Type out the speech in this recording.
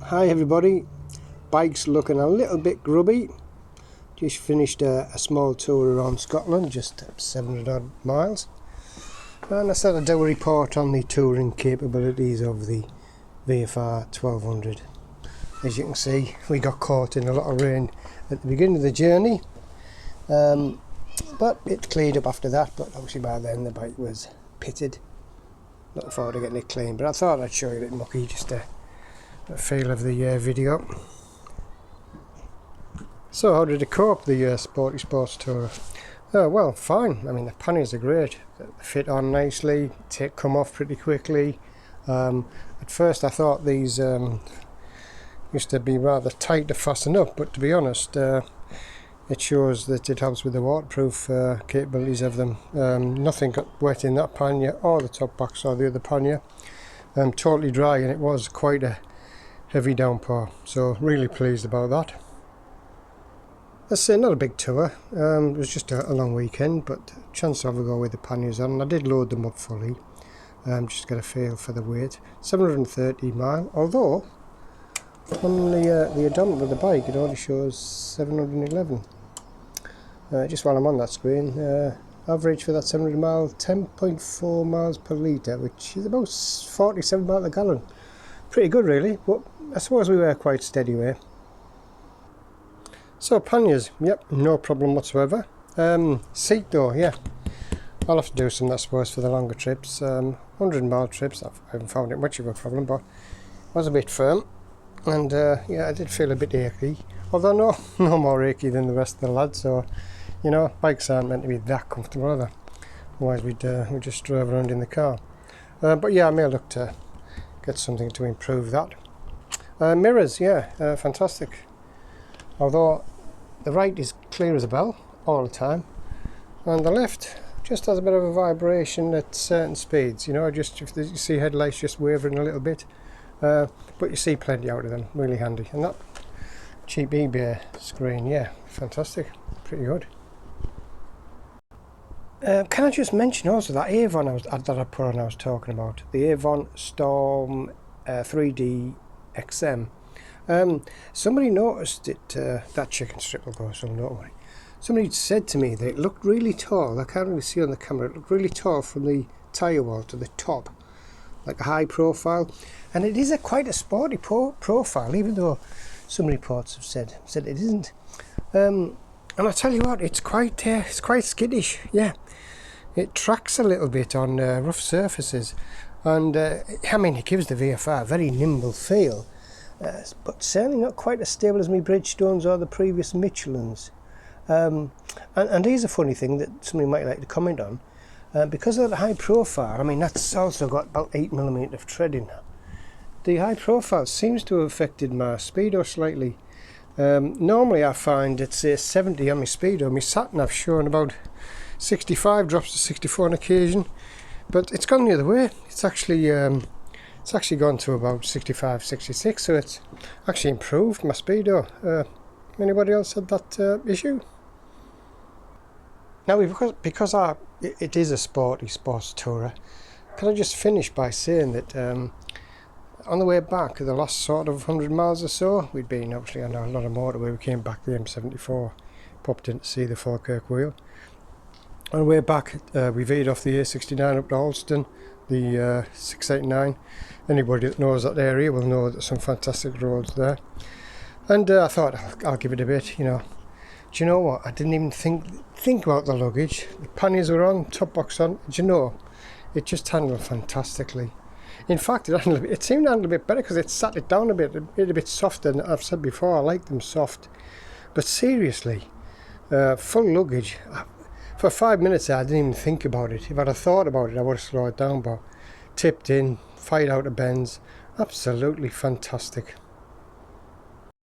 Hi everybody, bike's looking a little bit grubby. Just finished a small tour around Scotland, just 700 odd miles, and I said I'd do a report on the touring capabilities of the VFR 1200. As you can see, we got caught in a lot of rain at the beginning of the journey, but it cleared up after that. But obviously by then the bike was pitted. Looking forward to getting it clean, but I thought I'd show you a bit mucky, just a feel of the video. So how did it cope, the Sporty Sports Tourer? Well, fine. I mean, the panniers are great. They fit on nicely, come off pretty quickly. At first I thought these used to be rather tight to fasten up, but to be honest, it shows that it helps with the waterproof capabilities of them. Nothing got wet in that pannier or the top box or the other pannier. Totally dry, and it was quite a heavy downpour, so really pleased about that. Let's say not a big tour, it was just a long weekend, but chance to have a go with the panniers on. I did load them up fully, just to get a feel for the weight. 730 mile, although on the odometer of the bike it only shows 711. Just while I'm on that screen, average for that 700 mile, 10.4 miles per litre, which is about 47 miles a gallon. Pretty good really, but I suppose we were quite steady way. So panniers, yep, no problem whatsoever. Seat though, yeah, I'll have to do some, I suppose, for the longer trips. 100 mile trips, I haven't found it much of a problem, but it was a bit firm, and yeah, I did feel a bit achy, although no more achy than the rest of the lads. So, you know, bikes aren't meant to be that comfortable, are they? Otherwise we'd just drove around in the car. But yeah, I may look to get something to improve that. Mirrors, yeah, fantastic. Although the right is clear as a bell all the time, and the left just has a bit of a vibration at certain speeds. You know, just if you see headlights just wavering a little bit, but you see plenty out of them. Really handy. And that cheap eBay screen, yeah, fantastic, pretty good. Can I just mention also that Avon that I put on, I was talking about, the Avon Storm 3D XM. Somebody noticed it, that chicken strip will go, so don't worry. Somebody said to me that it looked really tall. I can't really see on the camera. It looked really tall from the tyre wall to the top, like a high profile. And it is quite a sporty profile, even though some reports have said it isn't. And I tell you what, it's quite skittish. Yeah, it tracks a little bit on rough surfaces, and I mean, it gives the VFR a very nimble feel. But certainly not quite as stable as my Bridgestones or the previous Michelins. And here's a funny thing that somebody might like to comment on. Because of the high profile, I mean, that's also got about 8mm of tread in that. The high profile seems to have affected my speedo slightly. Normally I find it's 70 on my speedo. My sat-nav showing about 65, drops to 64 on occasion. But it's gone the other way. It's actually gone to about 65, 66, so it's actually improved my speedo. Anybody else had that issue? Now, because it is a sporty sports tourer, can I just finish by saying that on the way back, the last sort of 100 miles or so, we'd been obviously on a lot of motorway. We came back the M74, popped in to see the Falkirk wheel. On the way back, we veered off the A69 up to Alston, the 689. Anybody that knows that area will know that there's some fantastic roads there. And I thought I'll give it a bit, you know. Do you know what? I didn't even think about the luggage. The panniers were on, top box on. Do you know? It just handled fantastically. In fact, it seemed to handle a bit better because it sat it down a bit softer. And I've said before, I like them soft. But seriously, full luggage. For 5 minutes I didn't even think about it. If I'd have thought about it, I would have slowed it down, but tipped in, fired out of bends. Absolutely fantastic.